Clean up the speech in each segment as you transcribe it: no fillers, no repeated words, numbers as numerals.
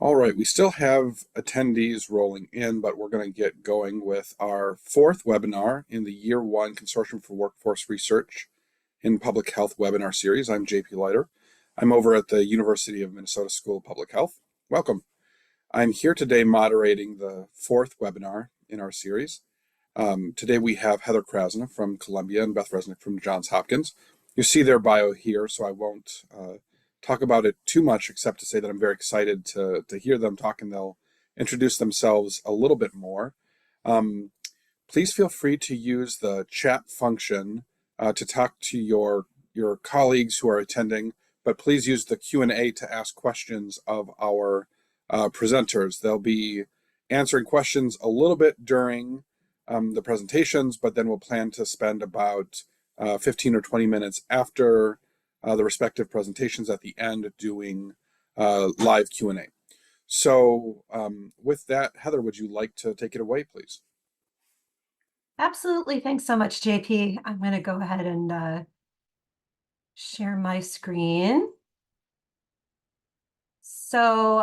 All right, we still have attendees rolling in, but we're going to get going with our fourth webinar in the Year 1 Consortium for Workforce Research in Public Health webinar series. I'm JP Leiter. I'm over at the University of Minnesota School of Public Health. Welcome. I'm here today moderating the fourth webinar in our series. Today we have Heather Krasna from Columbia and Beth Resnick from Johns Hopkins. You see their bio here, so I won't talk about it too much, except to say that I'm very excited to hear them talk, and they'll introduce themselves a little bit more. Please feel free to use the chat function to talk to your colleagues who are attending, but please use the Q&A to ask questions of our presenters. They'll be answering questions a little bit during the presentations, but then we'll plan to spend about 15 or 20 minutes after the respective presentations at the end doing live Q&A. So with that, Heather, would you like to take it away, please? Absolutely. Thanks so much, JP. I'm going to go ahead and share my screen. So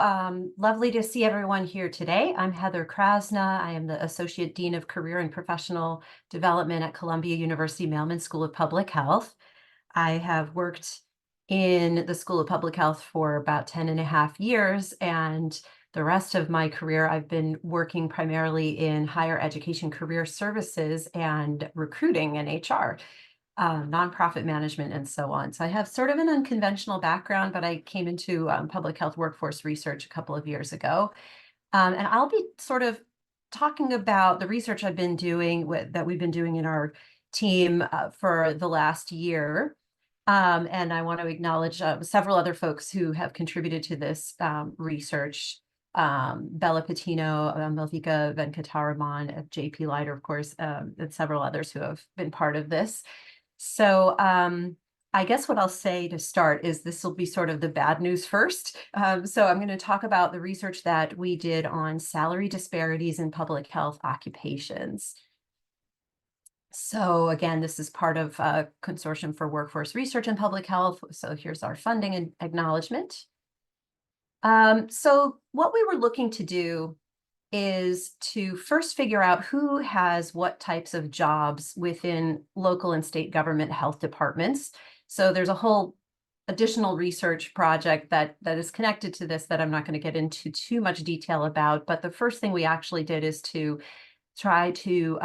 lovely to see everyone here today. I'm Heather Krasna. I am the Associate Dean of Career and Professional Development at Columbia University Mailman School of Public Health. I have worked in the School of Public Health for about 10.5 years, and the rest of my career, I've been working primarily in higher education career services and recruiting and HR. Nonprofit management, and so on. So I have sort of an unconventional background, but I came into public health workforce research a couple of years ago. And I'll be sort of talking about the research I've been doing that we've been doing in our team for the last year. And I want to acknowledge several other folks who have contributed to this research. Bella Patino, Malvika Venkataraman, JP Leiter, of course, and several others who have been part of this. So I guess what I'll say to start is this will be sort of the bad news first. So I'm going to talk about the research that we did on salary disparities in public health occupations. So again, this is part of a Consortium for Workforce Research in Public Health. So here's our funding and acknowledgement. So what we were looking to do is to first figure out who has what types of jobs within local and state government health departments. So there's a whole additional research project that is connected to this that I'm not going to get into too much detail about. But the first thing we actually did is to try to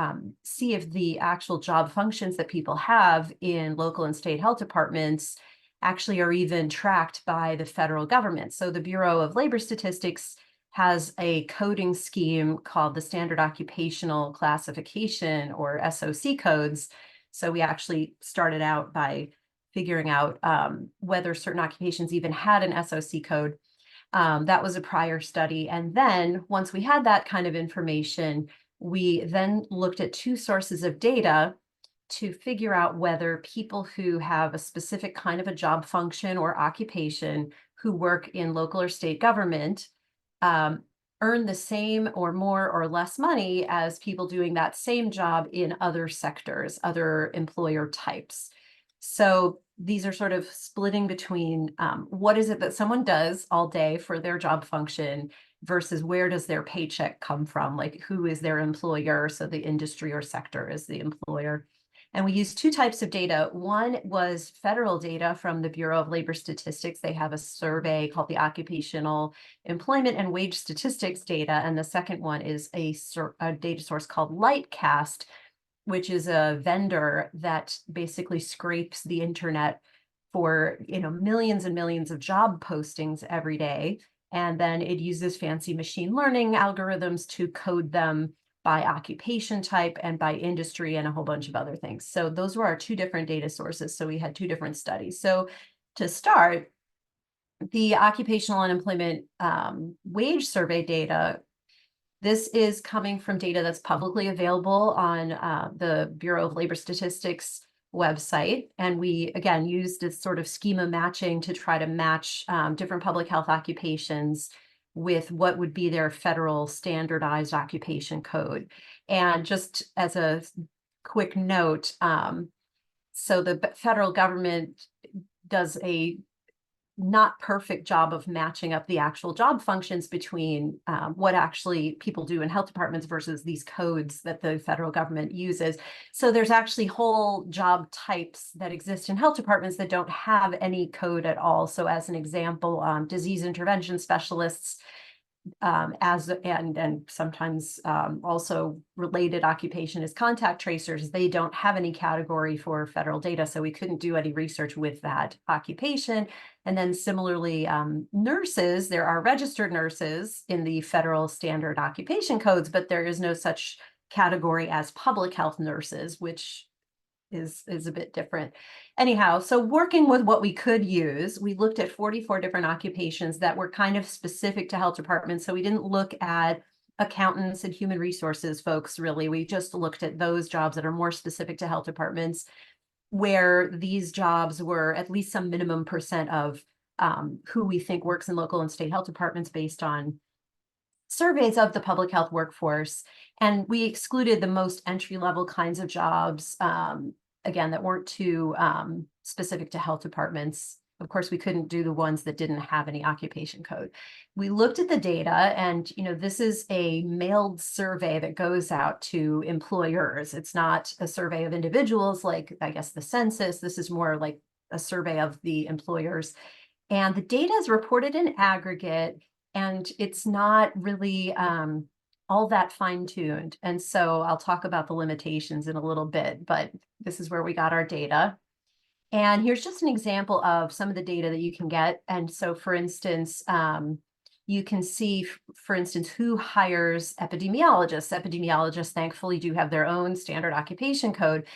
see if the actual job functions that people have in local and state health departments actually are even tracked by the federal government. So the Bureau of Labor Statistics has a coding scheme called the Standard Occupational Classification, or SOC codes. So we actually started out by figuring out whether certain occupations even had an SOC code. That was a prior study. And then once we had that kind of information, we then looked at two sources of data to figure out whether people who have a specific kind of a job function or occupation who work in local or state government earn the same or more or less money as people doing that same job in other sectors, other employer types. So these are sort of splitting between what is it that someone does all day for their job function versus where does their paycheck come from? Like, who is their employer? So the industry or sector is the employer. And we used two types of data. One was federal data from the Bureau of Labor Statistics. They have a survey called the Occupational Employment and Wage Statistics data. And the second one is a data source called Lightcast, which is a vendor that basically scrapes the internet for millions and millions of job postings every day. And then it uses fancy machine learning algorithms to code them by occupation type and by industry and a whole bunch of other things. So those were our two different data sources. So we had two different studies. So to start, the occupational unemployment wage survey data, this is coming from data that's publicly available on the Bureau of Labor Statistics website. And we, again, used this sort of schema matching to try to match different public health occupations with what would be their federal standardized occupation code. And just as a quick note, so the federal government does a not perfect job of matching up the actual job functions between what actually people do in health departments versus these codes that the federal government uses. So there's actually whole job types that exist in health departments that don't have any code at all. So as an example, disease intervention specialists, and sometimes also related occupation is contact tracers. They don't have any category for federal data, so we couldn't do any research with that occupation. And then similarly, nurses, there are registered nurses in the federal standard occupation codes, but there is no such category as public health nurses, which is a bit different. Anyhow, so working with what we could use, we looked at 44 different occupations that were kind of specific to health departments. So we didn't look at accountants and human resources folks, really. We just looked at those jobs that are more specific to health departments, where these jobs were at least some minimum percent of who we think works in local and state health departments based on surveys of the public health workforce. And we excluded the most entry-level kinds of jobs, again, that weren't too specific to health departments. Of course, we couldn't do the ones that didn't have any occupation code. We looked at the data, and this is a mailed survey that goes out to employers. It's not a survey of individuals like, I guess, the census. This is more like a survey of the employers. And the data is reported in aggregate, and it's not really all that fine-tuned. And so I'll talk about the limitations in a little bit, but this is where we got our data. And here's just an example of some of the data that you can get. And so, for instance, you can see, for instance, who hires epidemiologists. Epidemiologists, thankfully, do have their own standard occupation code.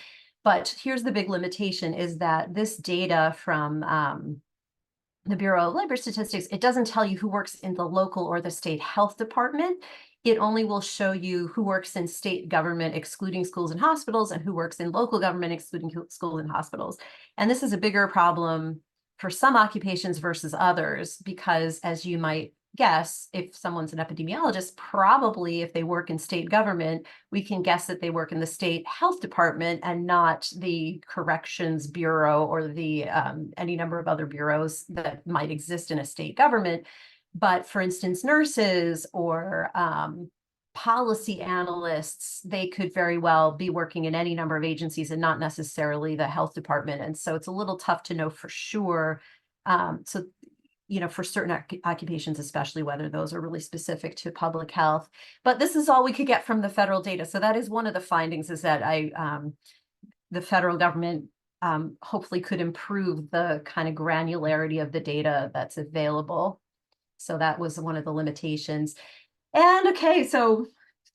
But here's the big limitation, is that this data from the Bureau of Labor Statistics, it doesn't tell you who works in the local or the state health department. It only will show you who works in state government, excluding schools and hospitals, and who works in local government, excluding schools and hospitals. And this is a bigger problem for some occupations versus others, because as you might guess, if someone's an epidemiologist, probably if they work in state government, we can guess that they work in the state health department and not the corrections bureau or the any number of other bureaus that might exist in a state government. But for instance, nurses or policy analysts, they could very well be working in any number of agencies and not necessarily the health department. And so it's a little tough to know for sure. For certain occupations, especially whether those are really specific to public health. But this is all we could get from the federal data. So that is one of the findings, is that the federal government hopefully could improve the kind of granularity of the data that's available. So that was one of the limitations. And okay, so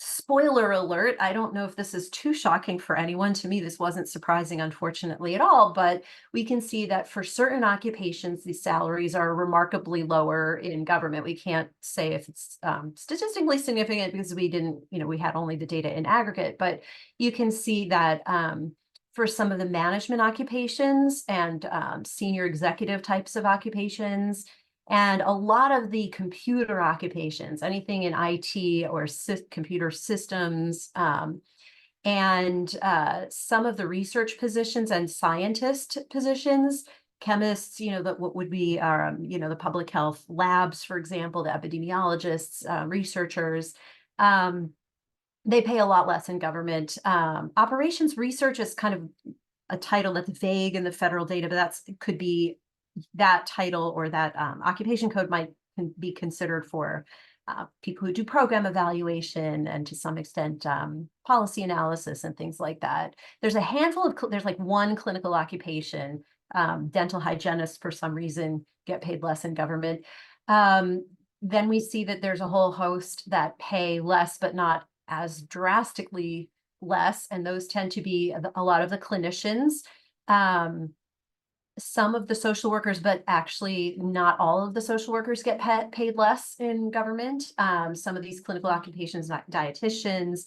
spoiler alert, I don't know if this is too shocking for anyone. To me, this wasn't surprising, unfortunately, at all, but we can see that for certain occupations, the salaries are remarkably lower in government. We can't say if it's statistically significant because we didn't, we had only the data in aggregate, but you can see that for some of the management occupations and senior executive types of occupations, and a lot of the computer occupations, anything in IT or computer systems, and some of the research positions and scientist positions, chemists, what would be, the public health labs, for example, the epidemiologists, researchers, they pay a lot less in government. Operations research is kind of a title that's vague in the federal data, but could be that title, or that occupation code might be considered for people who do program evaluation and to some extent policy analysis and things like that. There's a handful of, there's like one clinical occupation, dental hygienists for some reason get paid less in government. Then we see that there's a whole host that pay less, but not as drastically less. And those tend to be a lot of the clinicians, some of the social workers, but actually not all of the social workers get paid less in government. Some of these clinical occupations, like dietitians,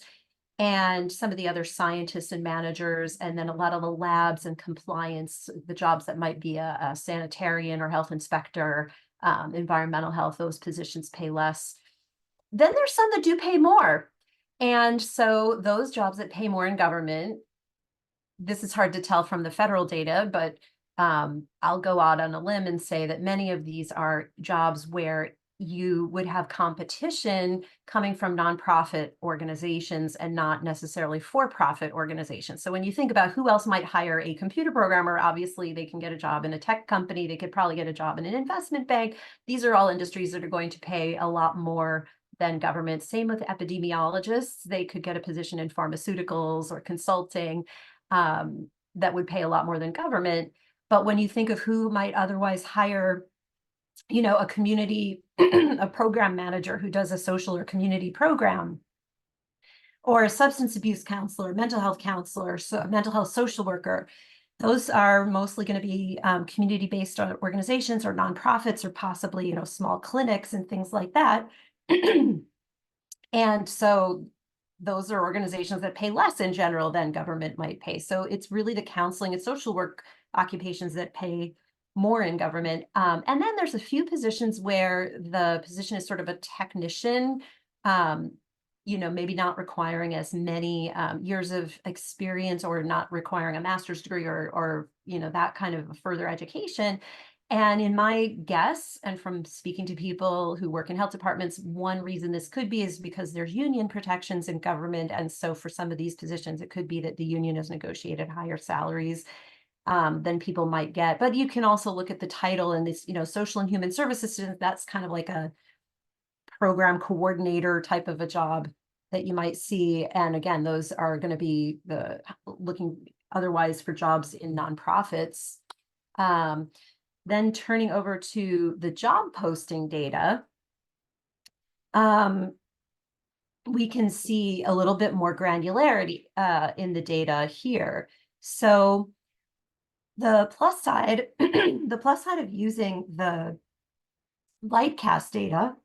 and some of the other scientists and managers, and then a lot of the labs and compliance, the jobs that might be a sanitarian or health inspector, environmental health, those positions pay less. Then there's some that do pay more. And so those jobs that pay more in government, this is hard to tell from the federal data, but I'll go out on a limb and say that many of these are jobs where you would have competition coming from nonprofit organizations and not necessarily for-profit organizations. So when you think about who else might hire a computer programmer, obviously they can get a job in a tech company, they could probably get a job in an investment bank. These are all industries that are going to pay a lot more than government. Same with epidemiologists. They could get a position in pharmaceuticals or consulting that would pay a lot more than government. But when you think of who might otherwise hire, a community, a program manager who does a social or community program, or a substance abuse counselor, mental health counselor, so a mental health social worker, those are mostly going to be community-based organizations or nonprofits, or possibly, small clinics and things like that. And so those are organizations that pay less in general than government might pay. So it's really the counseling and social work occupations that pay more in government. And then there's a few positions where the position is sort of a technician, maybe not requiring as many years of experience, or not requiring a master's degree, or that kind of further education. And in my guess, and from speaking to people who work in health departments, one reason this could be is because there's union protections in government. And so for some of these positions, it could be that the union has negotiated higher salaries than people might get. But you can also look at the title and this, social and human services, that's kind of like a program coordinator type of a job that you might see. And again, those are going to be looking otherwise for jobs in nonprofits. Then turning over to the job posting data, we can see a little bit more granularity in the data here. So the plus side, the plus side of using the Lightcast data,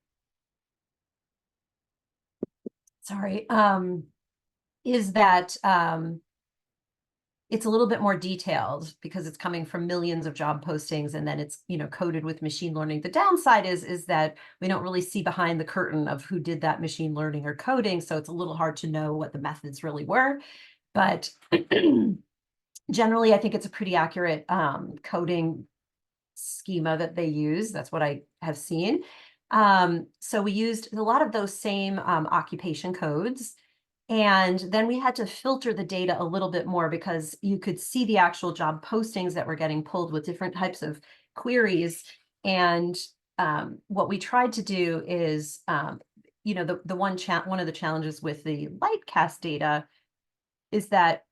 is that it's a little bit more detailed because it's coming from millions of job postings, and then it's coded with machine learning. The downside is that we don't really see behind the curtain of who did that machine learning or coding, so it's a little hard to know what the methods really were. But generally, I think it's a pretty accurate coding schema that they use. That's what I have seen. So we used a lot of those same occupation codes. And then we had to filter the data a little bit more because you could see the actual job postings that were getting pulled with different types of queries. And what we tried to do is, one of the challenges with the Lightcast data is that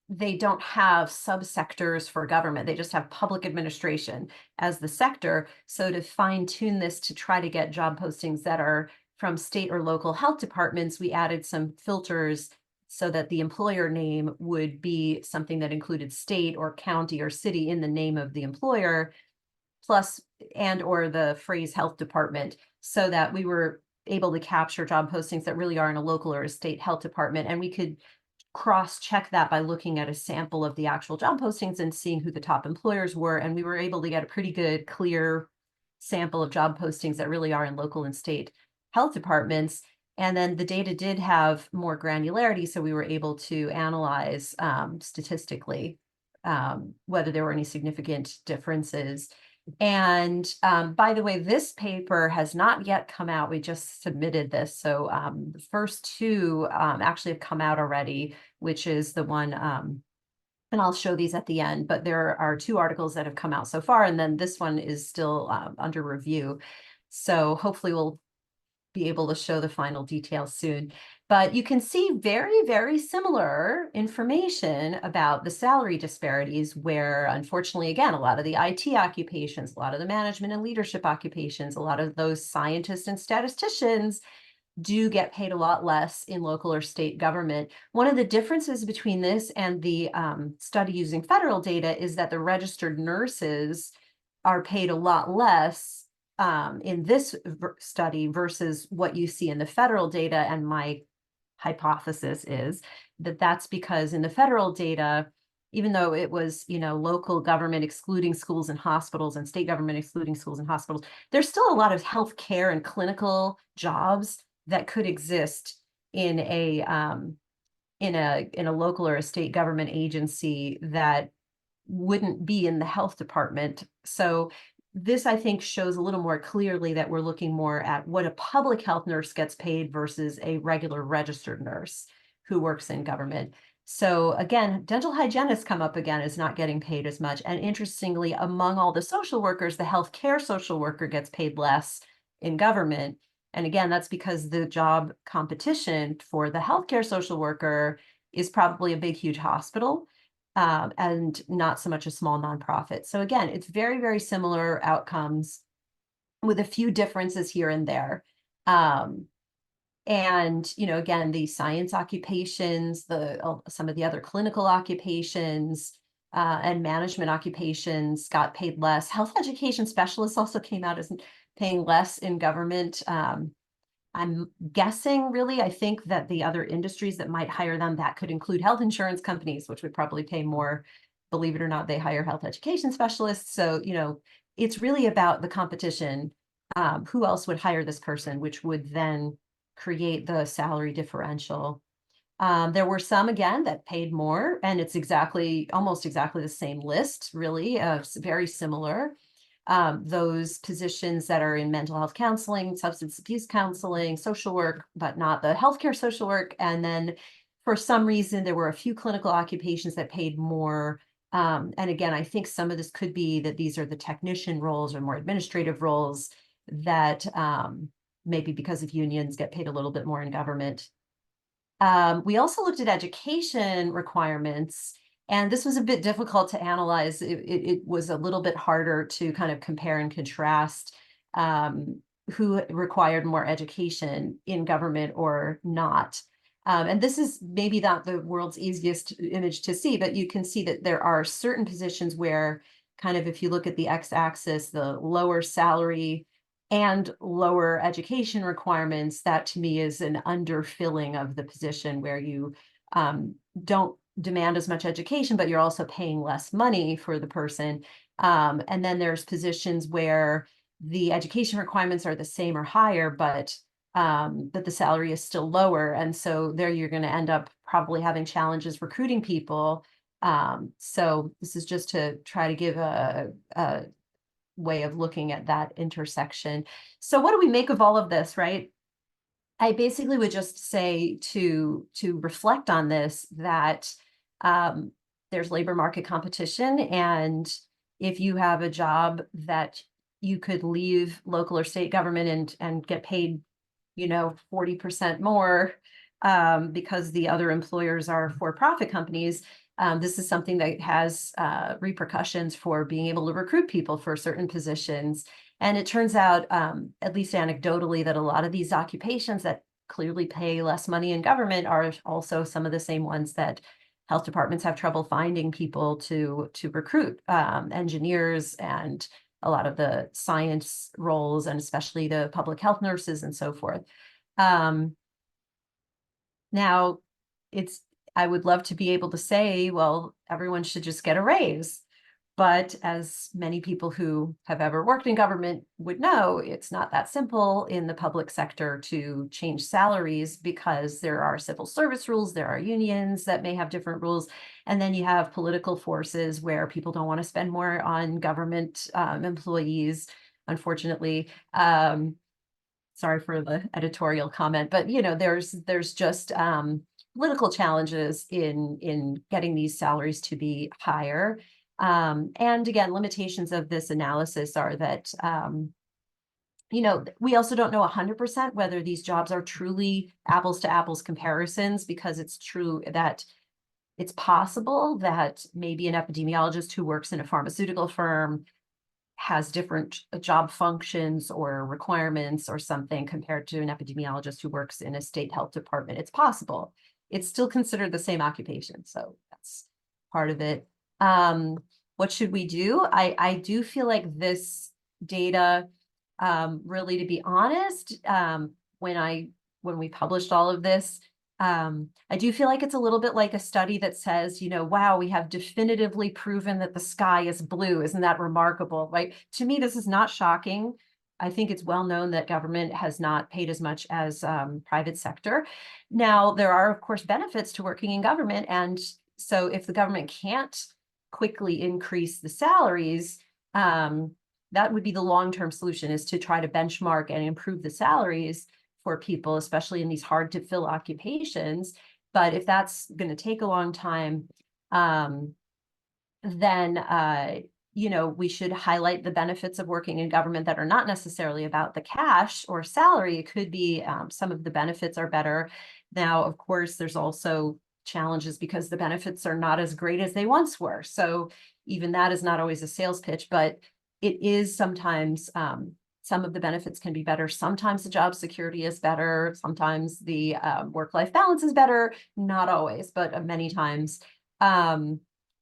they don't have subsectors for government. They just have public administration as the sector. So to fine tune this to try to get job postings that are from state or local health departments, we added some filters so that the employer name would be something that included state or county or city in the name of the employer, plus or the phrase health department, so that we were able to capture job postings that really are in a local or a state health department. And we could cross-check that by looking at a sample of the actual job postings and seeing who the top employers were. And we were able to get a pretty good, clear sample of job postings that really are in local and state health departments. And then the data did have more granularity, so we were able to analyze statistically whether there were any significant differences. And by the way, this paper has not yet come out. We just submitted this. So the first two actually have come out already, which is the one, and I'll show these at the end, but there are two articles that have come out so far, and then this one is still under review. So hopefully we'll be able to show the final details soon. But you can see very, very similar information about the salary disparities, where unfortunately, again, a lot of the IT occupations, a lot of the management and leadership occupations, a lot of those scientists and statisticians do get paid a lot less in local or state government. One of the differences between this and the study using federal data is that the registered nurses are paid a lot less in this study versus what you see in the federal data. And my hypothesis is that that's because in the federal data, even though it was, local government excluding schools and hospitals and state government excluding schools and hospitals, there's still a lot of healthcare and clinical jobs that could exist in a local or a state government agency that wouldn't be in the health department. So this, I think, shows a little more clearly that we're looking more at what a public health nurse gets paid versus a regular registered nurse who works in government. So again, dental hygienists come up again as not getting paid as much. And interestingly, among all the social workers, the healthcare social worker gets paid less in government. And again, that's because the job competition for the healthcare social worker is probably a big, huge hospital, and not so much a small nonprofit. So again, it's very, very similar outcomes with a few differences here and there. And, again, the science occupations, some of the other clinical occupations, and management occupations got paid less. Health education specialists also came out as paying less in government. I'm guessing, really, I think that the other industries that might hire them, that could include health insurance companies, which would probably pay more. Believe it or not, they hire health education specialists. So, it's really about the competition. Who else would hire this person, which would then create the salary differential. There were some, again, that paid more, and it's almost exactly the same list, really, very similar. Those positions that are in mental health counseling, substance abuse counseling, social work, but not the healthcare social work. And then for some reason, there were a few clinical occupations that paid more. And again, I think some of this could be that these are the technician roles or more administrative roles that maybe because of unions get paid a little bit more in government. We also looked at education requirements, and this was a bit difficult to analyze. It was a little bit harder to kind of compare and contrast who required more education in government or not. And this is maybe not the world's easiest image to see, but you can see that there are certain positions where kind of, if you look at the x-axis, the lower salary and lower education requirements, that to me is an underfilling of the position where you don't demand as much education, but you're also paying less money for the person. And then there's positions where the education requirements are the same or higher, but the salary is still lower. And so there you're going to end up probably having challenges recruiting people. So this is just to try to give a way of looking at that intersection. So what do we make of all of this, right? I basically would just say to reflect on this, that there's labor market competition, and if you have a job that you could leave local or state government and get paid 40% more because the other employers are for-profit companies, this is something that has repercussions for being able to recruit people for certain positions. And it turns out, at least anecdotally, that a lot of these occupations that clearly pay less money in government are also some of the same ones that health departments have trouble finding people to recruit, engineers and a lot of the science roles, and especially the public health nurses and so forth. Now, I would love to be able to say, well, everyone should just get a raise. But as many people who have ever worked in government would know, it's not that simple in the public sector to change salaries, because there are civil service rules, there are unions that may have different rules, and then you have political forces where people don't want to spend more on government employees, unfortunately. Sorry for the editorial comment, but there's just political challenges in getting these salaries to be higher. And again, limitations of this analysis are that, we also don't know 100% whether these jobs are truly apples to apples comparisons, because it's true that it's possible that maybe an epidemiologist who works in a pharmaceutical firm has different job functions or requirements or something compared to an epidemiologist who works in a state health department. It's possible. It's still considered the same occupation. So that's part of it. What should we do? I do feel like this data, really, to be honest, when we published all of this, I do feel like it's a little bit like a study that says, wow, we have definitively proven that the sky is blue. Isn't that remarkable? Right? To me, this is not shocking. I think it's well known that government has not paid as much as private sector. Now, there are, of course, benefits to working in government. And so if the government can't quickly increase the salaries, that would be the long-term solution, is to try to benchmark and improve the salaries for people, especially in these hard to fill occupations. But if that's going to take a long time, then we should highlight the benefits of working in government that are not necessarily about the cash or salary. It could be some of the benefits are better. Now, of course, there's also challenges because the benefits are not as great as they once were. So even that is not always a sales pitch, but it is sometimes some of the benefits can be better. Sometimes the job security is better. Sometimes the work-life balance is better. Not always, but many times.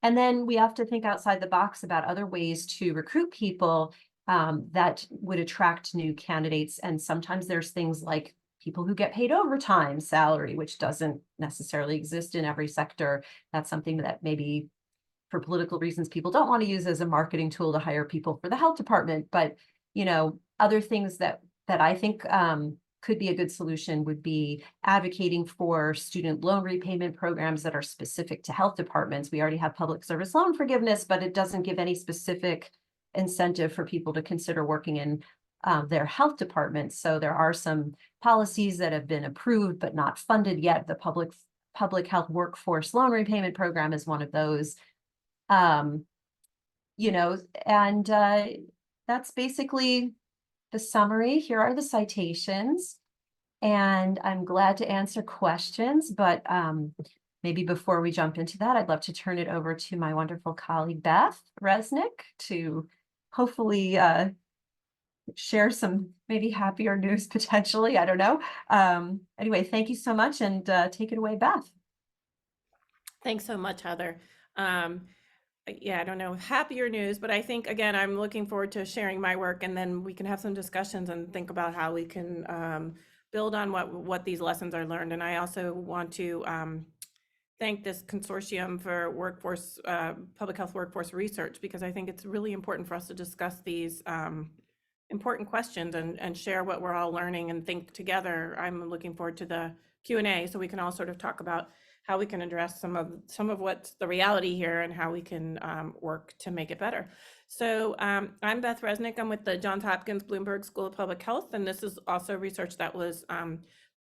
And then we have to think outside the box about other ways to recruit people that would attract new candidates. And sometimes there's things like people who get paid overtime salary, which doesn't necessarily exist in every sector. That's something that maybe for political reasons people don't want to use as a marketing tool to hire people for the health department. But other things that I think could be a good solution would be advocating for student loan repayment programs that are specific to health departments. We already have public service loan forgiveness, but it doesn't give any specific incentive for people to consider working in their health departments. So there are some policies that have been approved but not funded yet. The public health workforce loan repayment program is one of those. And that's basically the summary. Here are the citations, and I'm glad to answer questions, but maybe before we jump into that, I'd love to turn it over to my wonderful colleague, Beth Resnick, to hopefully share some maybe happier news potentially. I don't know. Anyway, thank you so much, and take it away, Beth. Thanks so much, Heather. Yeah, I don't know, happier news, but I think, again, I'm looking forward to sharing my work, and then we can have some discussions and think about how we can build on what these lessons are learned. And I also want to thank this consortium for workforce, public health workforce research, because I think it's really important for us to discuss these important questions and share what we're all learning and think together. I'm looking forward to the Q&A so we can all sort of talk about how we can address some of what's the reality here and how we can work to make it better. So I'm Beth Resnick. I'm with the Johns Hopkins Bloomberg School of Public Health, and this is also research that was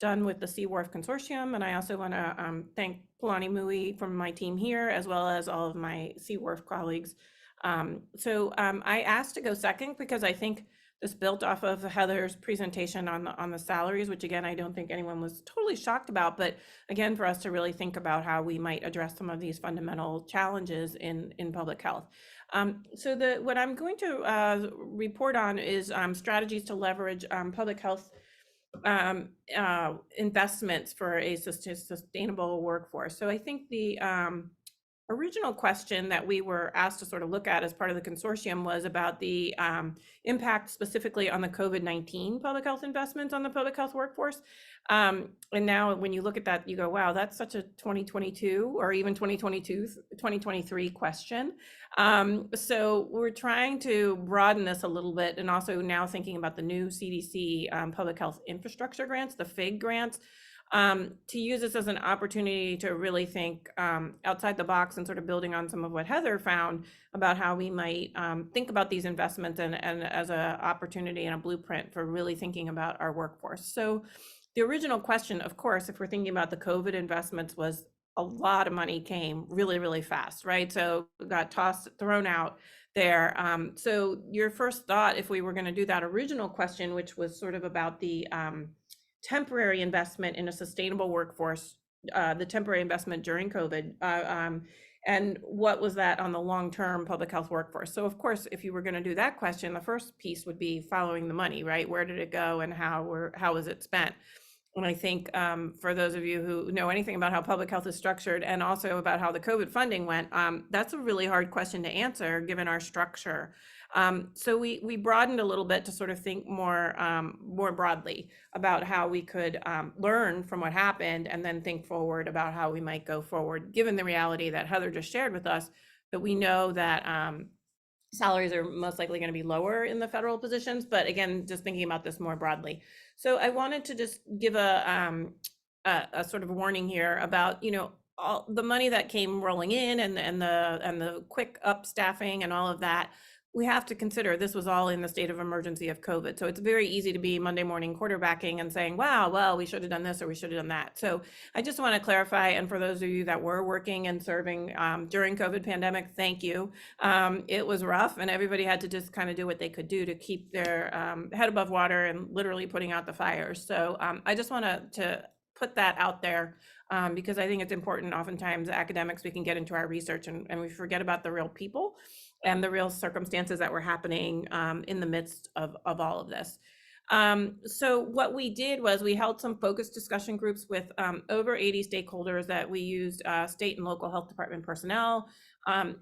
done with the CWORPH Consortium. And I also want to thank Polani Mui from my team here, as well as all of my CWORPH colleagues. I asked to go second because I think this built off of Heather's presentation on the salaries, which again, I don't think anyone was totally shocked about, but again, for us to really think about how we might address some of these fundamental challenges in public health. What I'm going to report on is strategies to leverage public health investments for a sustainable workforce. So I think the original question that we were asked to sort of look at as part of the consortium was about the impact specifically on the COVID-19 public health investments on the public health workforce. And now when you look at that, you go, wow, that's such a 2022 or even 2023 question. So we're trying to broaden this a little bit, and also now thinking about the new CDC public health infrastructure grants, the FIG grants, to use this as an opportunity to really think outside the box and sort of building on some of what Heather found about how we might think about these investments and as an opportunity and a blueprint for really thinking about our workforce. So the original question, of course, if we're thinking about the COVID investments, was a lot of money came really, really fast, right? So got thrown out there. So your first thought, if we were going to do that original question, which was sort of about the temporary investment in a sustainable workforce, the temporary investment during COVID, and what was that on the long-term public health workforce? So of course, if you were going to do that question, the first piece would be following the money, right? Where did it go and how was it spent? And I think for those of you who know anything about how public health is structured and also about how the COVID funding went, that's a really hard question to answer given our structure. So we broadened a little bit to sort of think more broadly about how we could learn from what happened and then think forward about how we might go forward, given the reality that Heather just shared with us, that we know that salaries are most likely going to be lower in the federal positions. But again, just thinking about this more broadly. So I wanted to just give a sort of warning here about, all the money that came rolling in and the quick up staffing and all of that, we have to consider this was all in the state of emergency of COVID. So it's very easy to be Monday morning quarterbacking and saying, wow, well, we should have done this or we should have done that. So I just want to clarify, and for those of you that were working and serving during COVID pandemic, thank you. It was rough, and everybody had to just kind of do what they could do to keep their head above water and literally putting out the fires. So I just want to put that out there because I think it's important. Oftentimes academics, we can get into our research and we forget about the real people and the real circumstances that were happening in the midst of all of this. So what we did was we held some focused discussion groups with over 80 stakeholders that we used state and local health department personnel,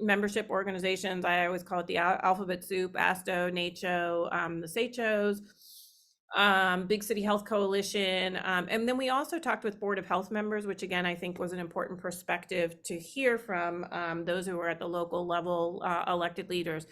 membership organizations. I always call it the alphabet soup: ASTO, NACHO, the SACHOs, Big City Health Coalition. And then we also talked with Board of Health members, which again, I think was an important perspective to hear from those who were at the local level, elected leaders.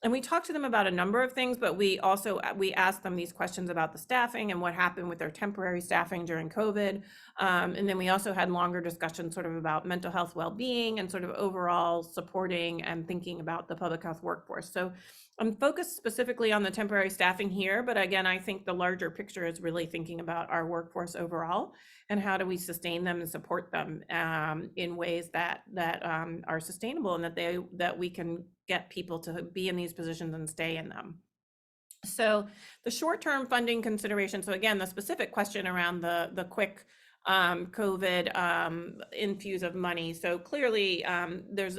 And we talked to them about a number of things, but we asked them these questions about the staffing and what happened with their temporary staffing during COVID. And then we also had longer discussions sort of about mental health well-being and sort of overall supporting and thinking about the public health workforce. So I'm focused specifically on the temporary staffing here, but again, I think the larger picture is really thinking about our workforce overall and how do we sustain them and support them in ways that are sustainable and that we can get people to be in these positions and stay in them. So the short-term funding consideration. So again, the specific question around the quick COVID infuse of money. So clearly there's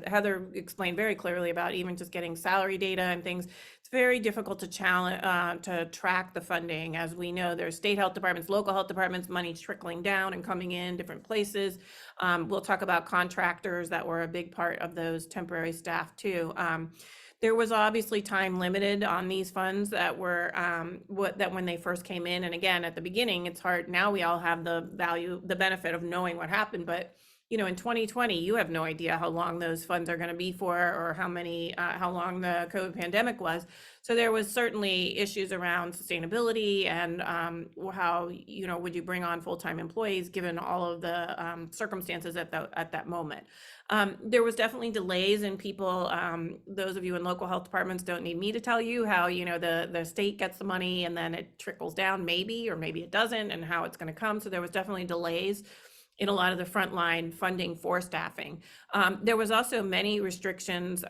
Heather explained very clearly about even just getting salary data and things. It's very difficult to track the funding. As we know, there's state health departments, local health departments, money trickling down and coming in different places. We'll talk about contractors that were a big part of those temporary staff too. There was obviously time limited on these funds that were that when they first came in. And again, at the beginning, it's hard. Now we all have the benefit of knowing what happened. But, in 2020, you have no idea how long those funds are going to be for or how long the COVID pandemic was. So there was certainly issues around sustainability and how, would you bring on full-time employees given all of the circumstances at that moment. There was definitely delays in people. Those of you in local health departments don't need me to tell you how, the state gets the money and then it trickles down maybe, or maybe it doesn't, and how it's going to come. So there was definitely delays in a lot of the frontline funding for staffing. There was also many restrictions.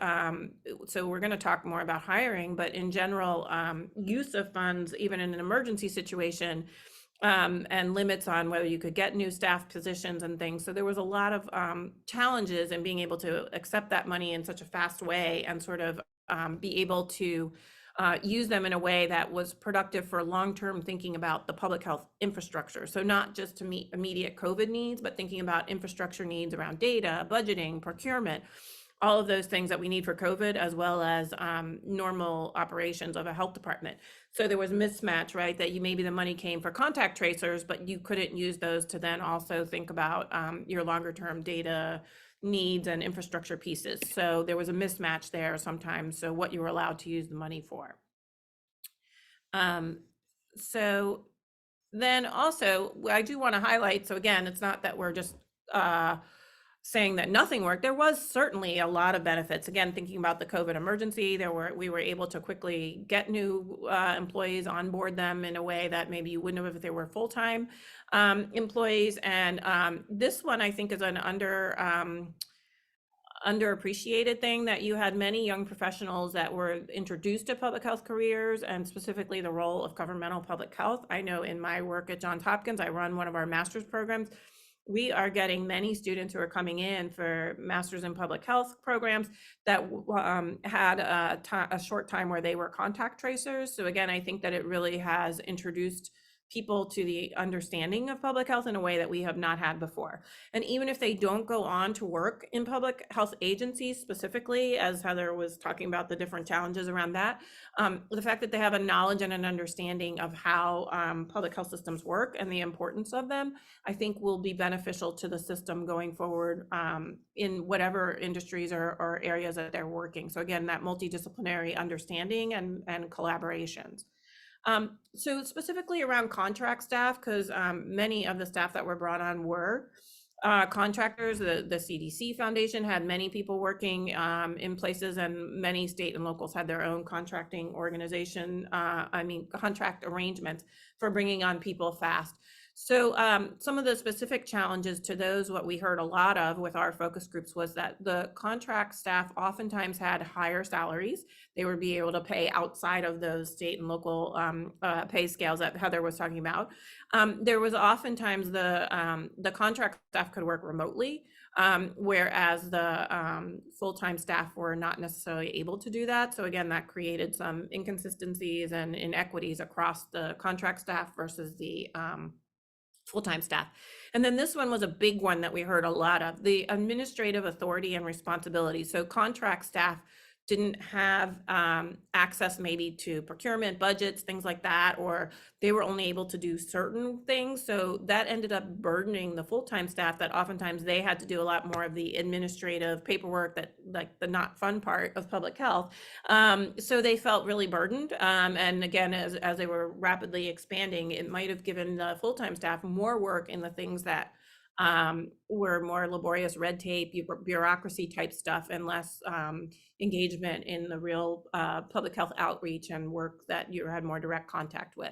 So we're going to talk more about hiring, but in general, use of funds, even in an emergency situation, and limits on whether you could get new staff positions and things. So there was a lot of challenges in being able to accept that money in such a fast way and sort of be able to use them in a way that was productive for long-term thinking about the public health infrastructure. So not just to meet immediate COVID needs, but thinking about infrastructure needs around data, budgeting, procurement, all of those things that we need for COVID, as well as normal operations of a health department. So there was a mismatch, right? That maybe the money came for contact tracers, but you couldn't use those to then also think about your longer term data needs and infrastructure pieces. So there was a mismatch there sometimes. So what you were allowed to use the money for. So then also I do want to highlight, so again, it's not that we're just saying that nothing worked. There was certainly a lot of benefits. Again, thinking about the COVID emergency, we were able to quickly get new employees, onboard them in a way that maybe you wouldn't have if they were full-time employees. And this one, I think, is an underappreciated thing, that you had many young professionals that were introduced to public health careers and specifically the role of governmental public health. I know in my work at Johns Hopkins, I run one of our master's programs. We are getting many students who are coming in for master's in public health programs that had a short time where they were contact tracers. So again, I think that it really has introduced people to the understanding of public health in a way that we have not had before. And even if they don't go on to work in public health agencies specifically, as Heather was talking about the different challenges around that, the fact that they have a knowledge and an understanding of how public health systems work and the importance of them, I think will be beneficial to the system going forward in whatever industries or areas that they're working. So again, that multidisciplinary understanding and collaborations. So specifically around contract staff, because many of the staff that were brought on were contractors. The CDC Foundation had many people working in places, and many state and locals had their own contracting organization, contract arrangements for bringing on people fast. So some of the specific challenges to those, what we heard a lot of with our focus groups was that the contract staff oftentimes had higher salaries. They would be able to pay outside of those state and local pay scales that Heather was talking about. There was oftentimes the contract staff could work remotely, whereas the full-time staff were not necessarily able to do that. So again, that created some inconsistencies and inequities across the contract staff versus the full-time staff. And then this one was a big one that we heard a lot of, the administrative authority and responsibility. So contract staff didn't have access maybe to procurement budgets, things like that, or they were only able to do certain things. So that ended up burdening the full-time staff, that oftentimes they had to do a lot more of the administrative paperwork, that like the not fun part of public health. So they felt really burdened. And again, as they were rapidly expanding, it might have given the full-time staff more work in the things that were more laborious, red tape, bureaucracy type stuff, and less engagement in the real public health outreach and work that you had more direct contact with.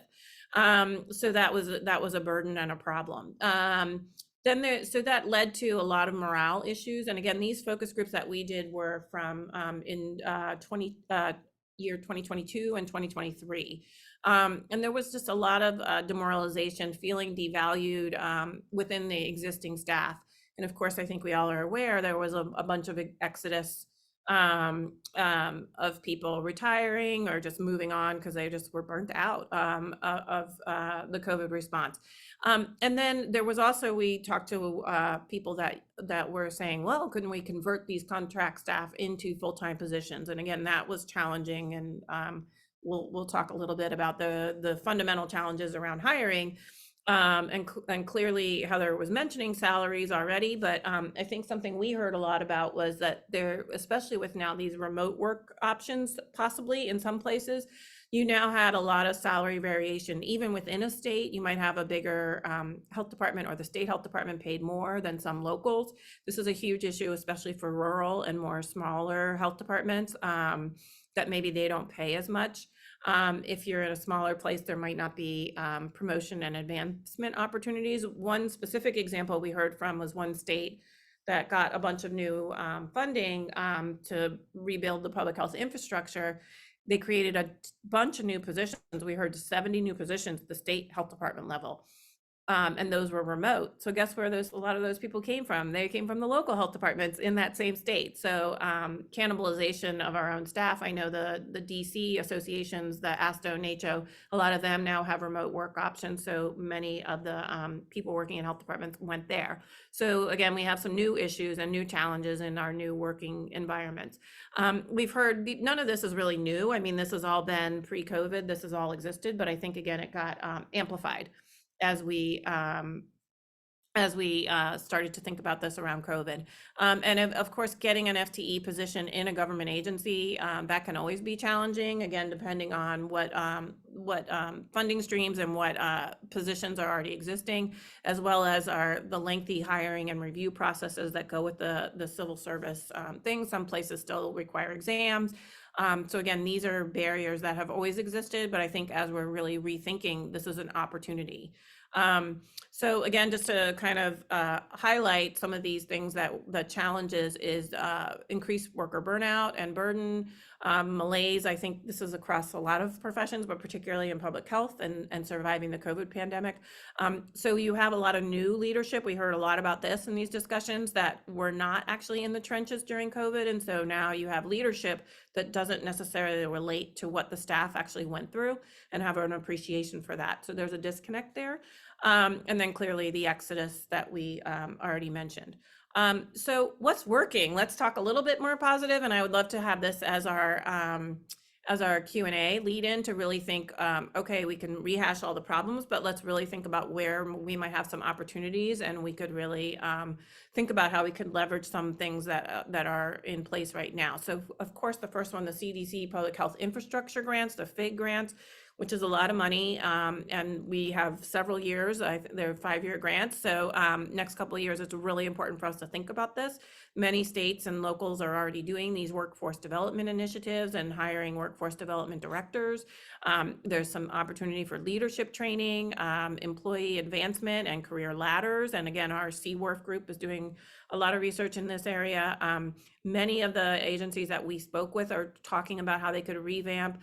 So that was a burden and a problem. So that led to a lot of morale issues. And again, these focus groups that we did were from year 2022 and 2023. And there was just a lot of demoralization, feeling devalued within the existing staff. And of course, I think we all are aware there was a bunch of exodus of people retiring or just moving on because they just were burnt out of the COVID response. And then there was also, we talked to people that were saying, well, couldn't we convert these contract staff into full-time positions? And again, that was challenging. And we'll talk a little bit about the fundamental challenges around hiring. And clearly Heather was mentioning salaries already, but I think something we heard a lot about was that there, especially with now these remote work options, possibly in some places, you now had a lot of salary variation. Even within a state, you might have a bigger health department, or the state health department paid more than some locals. This is a huge issue, especially for rural and more smaller health departments, that maybe they don't pay as much. If you're in a smaller place, there might not be promotion and advancement opportunities. One specific example we heard from was one state that got a bunch of new funding to rebuild the public health infrastructure. They created a bunch of new positions. We heard 70 new positions at the state health department level. And those were remote. So guess where a lot of those people came from? They came from the local health departments in that same state. So cannibalization of our own staff. I know the DC associations, the ASTO, NACHO, a lot of them now have remote work options. So many of the people working in health departments went there. So again, we have some new issues and new challenges in our new working environments. We've heard none of this is really new. I mean, this has all been pre-COVID. This has all existed, but I think again, it got amplified as we started to think about this around COVID. And of course, getting an FTE position in a government agency, that can always be challenging, again, depending on what funding streams and what positions are already existing, as well as the lengthy hiring and review processes that go with the civil service things. Some places still require exams. So again, these are barriers that have always existed, but I think as we're really rethinking, this is an opportunity. So again, just to kind of highlight some of these things that the challenges is increased worker burnout and burden, malaise. I think this is across a lot of professions, but particularly in public health and surviving the COVID pandemic. So you have a lot of new leadership. We heard a lot about this in these discussions that were not actually in the trenches during COVID. And so now you have leadership that doesn't necessarily relate to what the staff actually went through and have an appreciation for that. So there's a disconnect there. And then clearly the exodus that we already mentioned. So what's working? Let's talk a little bit more positive, and I would love to have this as our Q&A lead in to really think, okay, we can rehash all the problems, but let's really think about where we might have some opportunities, and we could really think about how we could leverage some things that are in place right now. So of course, the first one, the CDC Public Health Infrastructure Grants, the FIG grants, which is a lot of money. And we have several years, they're 5-year grants. So next couple of years, it's really important for us to think about this. Many states and locals are already doing these workforce development initiatives and hiring workforce development directors. There's some opportunity for leadership training, employee advancement and career ladders. And again, our CWORPH group is doing a lot of research in this area. Many of the agencies that we spoke with are talking about how they could revamp.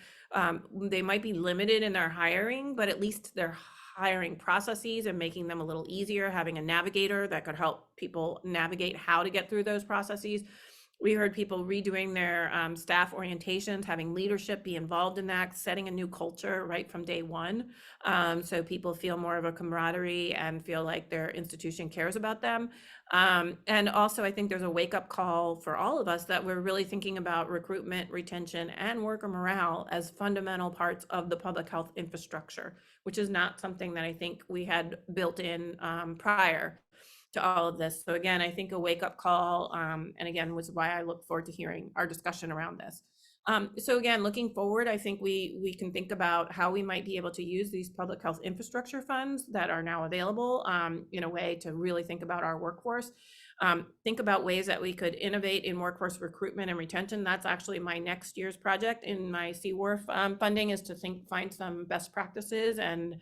They might be limited in their hiring, but at least their hiring processes and making them a little easier, having a navigator that could help people navigate how to get through those processes. We heard people redoing their staff orientations, having leadership be involved in that, setting a new culture right from day one. So people feel more of a camaraderie and feel like their institution cares about them. And also, I think there's a wake-up call for all of us that we're really thinking about recruitment, retention, and worker morale as fundamental parts of the public health infrastructure, which is not something that I think we had built in prior to all of this. So again, I think a wake-up call, and again, was why I look forward to hearing our discussion around this. So again, looking forward, I think we can think about how we might be able to use these public health infrastructure funds that are now available in a way to really think about our workforce. Think about ways that we could innovate in workforce recruitment and retention. That's actually my next year's project in my CWORPH funding, is to find some best practices and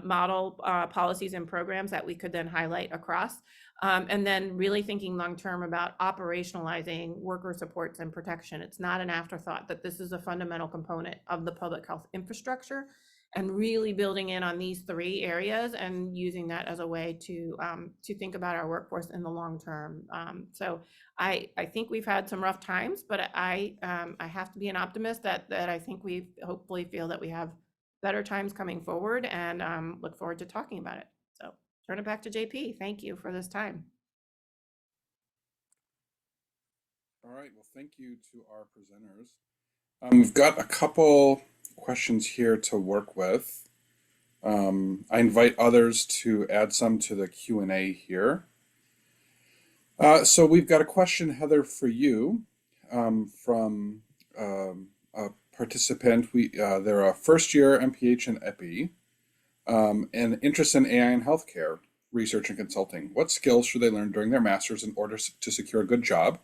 model policies and programs that we could then highlight across. And then really thinking long-term about operationalizing worker supports and protection. It's not an afterthought, that this is a fundamental component of the public health infrastructure, and really building in on these 3 areas and using that as a way to think about our workforce in the long term. So I think we've had some rough times, but I have to be an optimist that I think we hopefully feel that we have better times coming forward, and look forward to talking about it. So turn it back to JP. Thank you for this time. All right, well, thank you to our presenters. We've got a couple questions here to work with. I invite others to add some to the Q&A here. So we've got a question, Heather, for you from a participant. They're a first-year MPH and EPI, and interest in AI and healthcare research and consulting. What skills should they learn during their master's in order to secure a good job?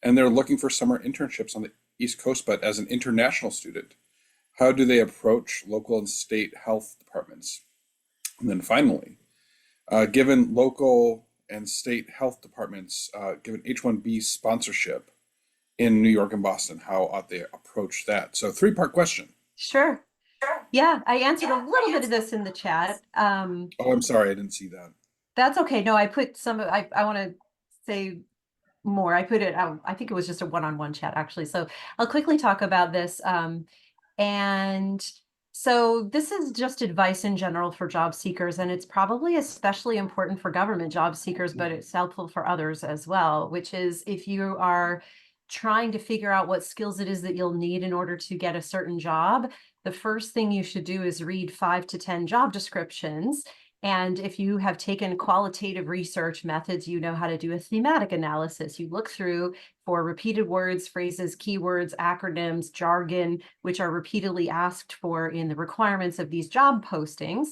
And they're looking for summer internships on the East Coast, but as an international student, how do they approach local and state health departments? And then finally, given local and state health departments, given H-1B sponsorship in New York and Boston, how ought they approach that? So 3-part question. Sure. Yeah, I answered a little bit of this in the chat. Oh, I'm sorry, I didn't see that. That's okay. No, I put some, I want to say more. I put it out, I think it was just a one-on-one chat actually. So I'll quickly talk about this. And so this is just advice in general for job seekers, and it's probably especially important for government job seekers, but it's helpful for others as well, which is if you are trying to figure out what skills it is that you'll need in order to get a certain job, the first thing you should do is read 5 to 10 job descriptions. And if you have taken qualitative research methods, you know how to do a thematic analysis. You look through for repeated words, phrases, keywords, acronyms, jargon, which are repeatedly asked for in the requirements of these job postings.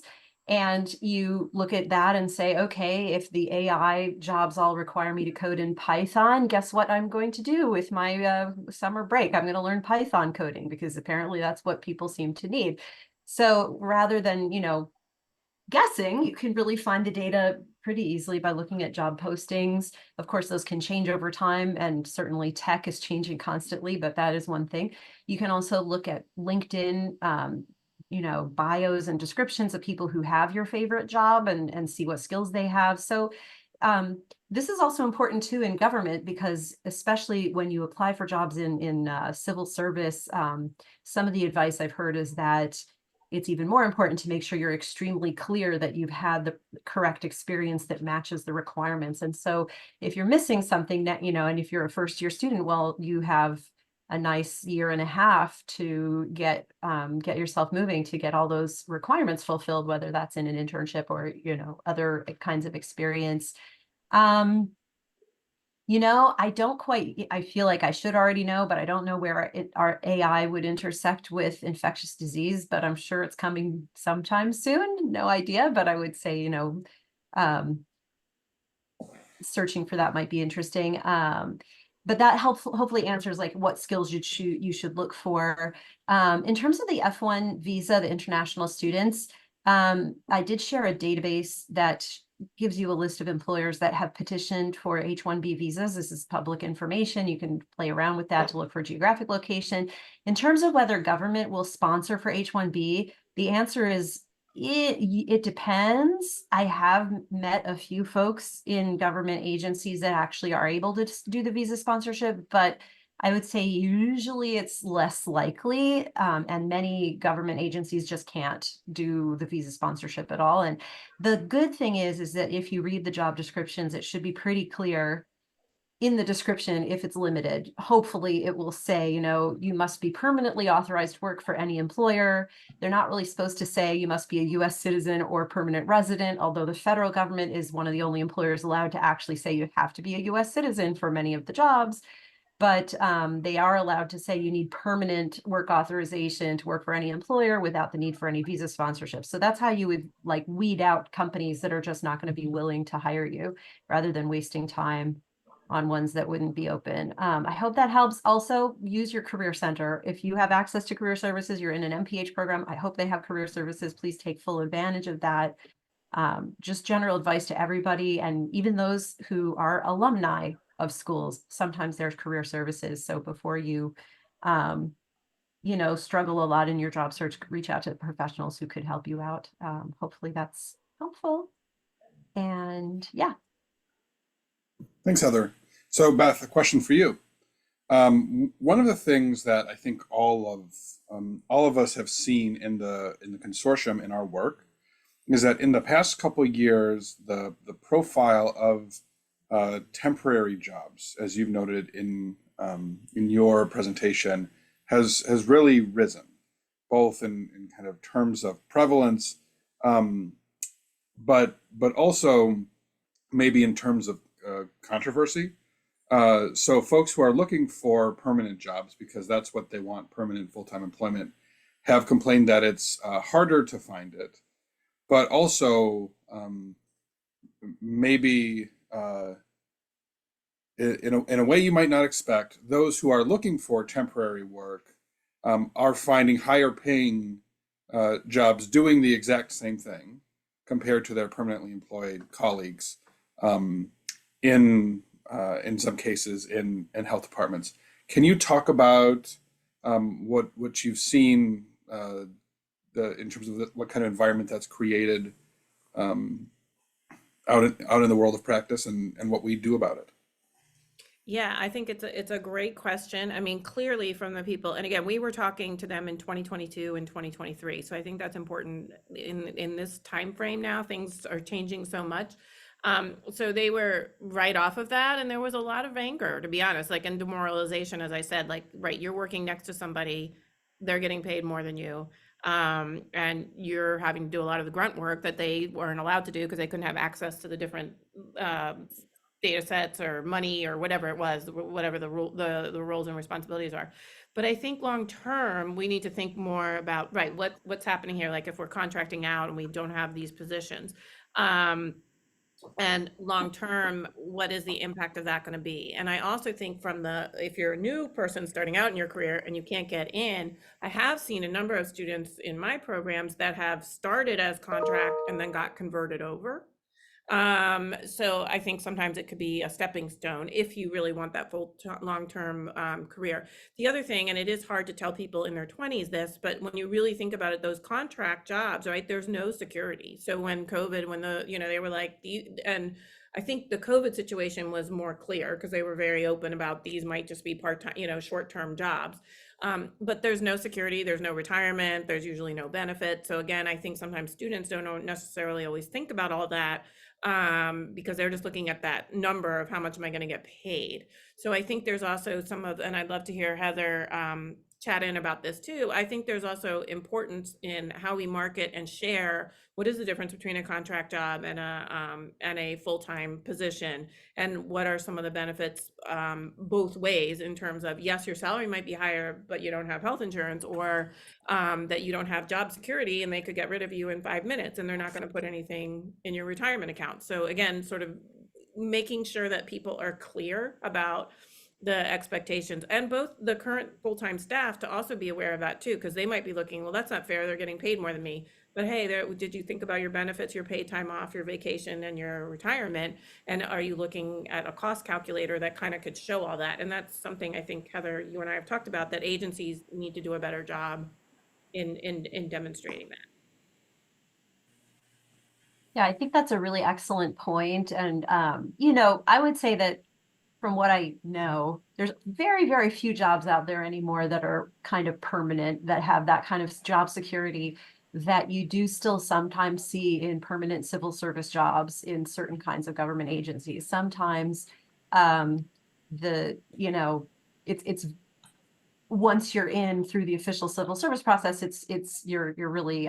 And you look at that and say, okay, if the AI jobs all require me to code in Python, guess what I'm going to do with my summer break? I'm going to learn Python coding, because apparently that's what people seem to need. So rather than, guessing, you can really find the data pretty easily by looking at job postings. Of course, those can change over time, and certainly tech is changing constantly, but that is one thing. You can also look at LinkedIn, bios and descriptions of people who have your favorite job and see what skills they have. So this is also important too in government, because especially when you apply for jobs in civil service, some of the advice I've heard is that it's even more important to make sure you're extremely clear that you've had the correct experience that matches the requirements. And so if you're missing something that, and if you're a first-year student, well, you have a nice year and a half to get yourself moving to get all those requirements fulfilled, whether that's in an internship or, other kinds of experience. I don't quite, I feel like I should already know, but I don't know where our AI would intersect with infectious disease, but I'm sure it's coming sometime soon. No idea, but I would say, um, searching for that might be interesting. But that hopefully answers like what skills you should look for. In terms of the F1 visa, the international students, I did share a database that gives you a list of employers that have petitioned for H-1B visas. This is public information. You can play around with that to look for geographic location. In terms of whether government will sponsor for H-1B, the answer is it depends. I have met a few folks in government agencies that actually are able to do the visa sponsorship, but I would say usually it's less likely, and many government agencies just can't do the visa sponsorship at all. And the good thing is that if you read the job descriptions, it should be pretty clear in the description if it's limited. Hopefully it will say, you must be permanently authorized to work for any employer. They're not really supposed to say you must be a US citizen or permanent resident, although the federal government is one of the only employers allowed to actually say you have to be a US citizen for many of the jobs. But they are allowed to say you need permanent work authorization to work for any employer without the need for any visa sponsorship. So that's how you would like weed out companies that are just not going to be willing to hire you rather than wasting time on ones that wouldn't be open. I hope that helps. Also, use your career center. If you have access to career services, you're in an MPH program, I hope they have career services. Please take full advantage of that. Just general advice to everybody, and even those who are alumni of schools, sometimes there's career services. So before you, struggle a lot in your job search, reach out to professionals who could help you out. Hopefully that's helpful. And yeah. Thanks, Heather. So Beth, a question for you. One of the things that I think all of us have seen in the consortium in our work is that in the past couple of years, the profile of temporary jobs, as you've noted in your presentation, has really risen, both in kind of terms of prevalence, but also maybe in terms of controversy. So folks who are looking for permanent jobs, because that's what they want, permanent full-time employment, have complained that it's harder to find it, but also maybe in a way you might not expect, those who are looking for temporary work are finding higher paying jobs doing the exact same thing compared to their permanently employed colleagues in some cases in health departments. Can you talk about what you've seen in terms of what kind of environment that's created out in the world of practice, and what we do about it? Yeah, I think it's a great question. I mean, clearly from the people, and again, we were talking to them in 2022 and 2023. So I think that's important in this time frame now. Things are changing so much. So they were right off of that, and there was a lot of anger, to be honest, like, and demoralization, as I said, like, right, you're working next to somebody, they're getting paid more than you, and you're having to do a lot of the grunt work that they weren't allowed to do because they couldn't have access to the different data sets or money or whatever it was, whatever the roles and responsibilities are. But I think long term, we need to think more about, right, what's happening here, like if we're contracting out and we don't have these positions. And long term, what is the impact of that going to be? And I also think if you're a new person starting out in your career and you can't get in, I have seen a number of students in my programs that have started as contract and then got converted over. So I think sometimes it could be a stepping stone if you really want that full long-term career. The other thing, and it is hard to tell people in their 20s this, but when you really think about it, those contract jobs, right, there's no security. So when COVID, they were like, and I think the COVID situation was more clear because they were very open about these might just be part-time, short-term jobs. But there's no security, there's no retirement, there's usually no benefit. So again, I think sometimes students don't necessarily always think about all that because they're just looking at that number of how much am I going to get paid. So I think there's also and I'd love to hear Heather chat in about this too. I think there's also importance in how we market and share what is the difference between a contract job and a full-time position, and what are some of the benefits both ways, in terms of, yes, your salary might be higher, but you don't have health insurance, or that you don't have job security and they could get rid of you in 5 minutes and they're not going to put anything in your retirement account. So again, sort of making sure that people are clear about the expectations, and both the current full-time staff to also be aware of that too, because they might be looking, well, that's not fair, they're getting paid more than me. But hey, did you think about your benefits, your paid time off, your vacation, and your retirement? And are you looking at a cost calculator that kind of could show all that? And that's something I think, Heather, you and I have talked about, that agencies need to do a better job in demonstrating that. Yeah, I think that's a really excellent point. And, you know, I would say that from what I know, there's very, very few jobs out there anymore that are kind of permanent, that have that kind of job security that you do still sometimes see in permanent civil service jobs in certain kinds of government agencies. Sometimes you know, it's once you're in through the official civil service process, you're really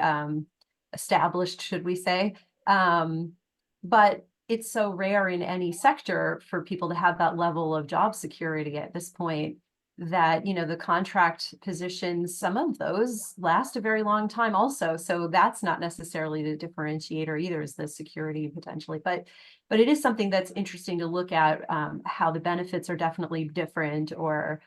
established, should we say. But it's so rare in any sector for people to have that level of job security at this point, that, you know, the contract positions, some of those last a very long time also. So that's not necessarily the differentiator either, is the security potentially. But it is something that's interesting to look at, how the benefits are definitely different, or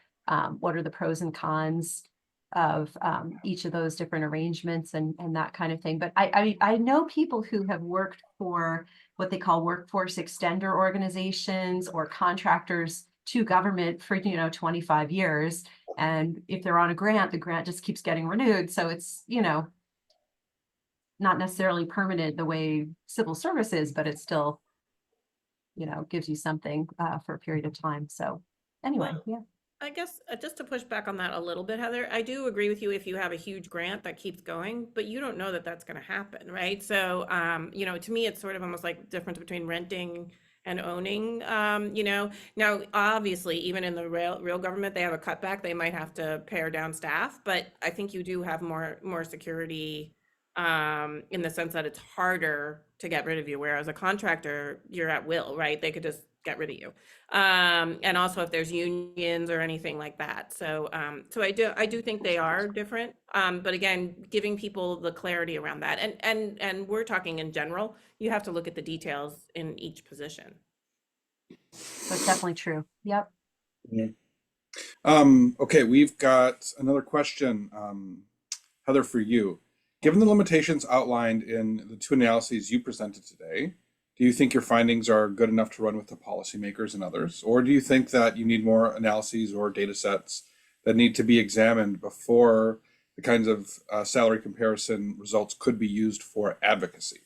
what are the pros and cons of each of those different arrangements, and that kind of thing. But I know people who have worked for what they call workforce extender organizations, or contractors to government for, you know, 25 years. And if they're on a grant, the grant just keeps getting renewed. So it's, you know, not necessarily permanent the way civil service is, but it still, you know, gives you something for a period of time. So anyway, Well, yeah. I guess just to push back on that a little bit, Heather, I do agree with you if you have a huge grant that keeps going, but you don't know that that's going to happen, right? So, you know, to me, it's sort of almost like the difference between renting and owning. You know, now obviously, even in the real government, they have a cutback. They might have to pare down staff, but I think you do have more security, in the sense that it's harder to get rid of you. Whereas a contractor, you're at will, right? They could just get rid of you. And also if there's unions or anything like that. So, so I do think they are different. But again, giving people the clarity around that, and we're talking in general, you have to look at the details in each position. That's definitely true. Yep. Yeah. Okay, we've got another question, Heather, for you. Given the limitations outlined in the two analyses you presented today, do you think your findings are good enough to run with the policymakers and others? Or do you think that you need more analyses or data sets that need to be examined before the kinds of salary comparison results could be used for advocacy?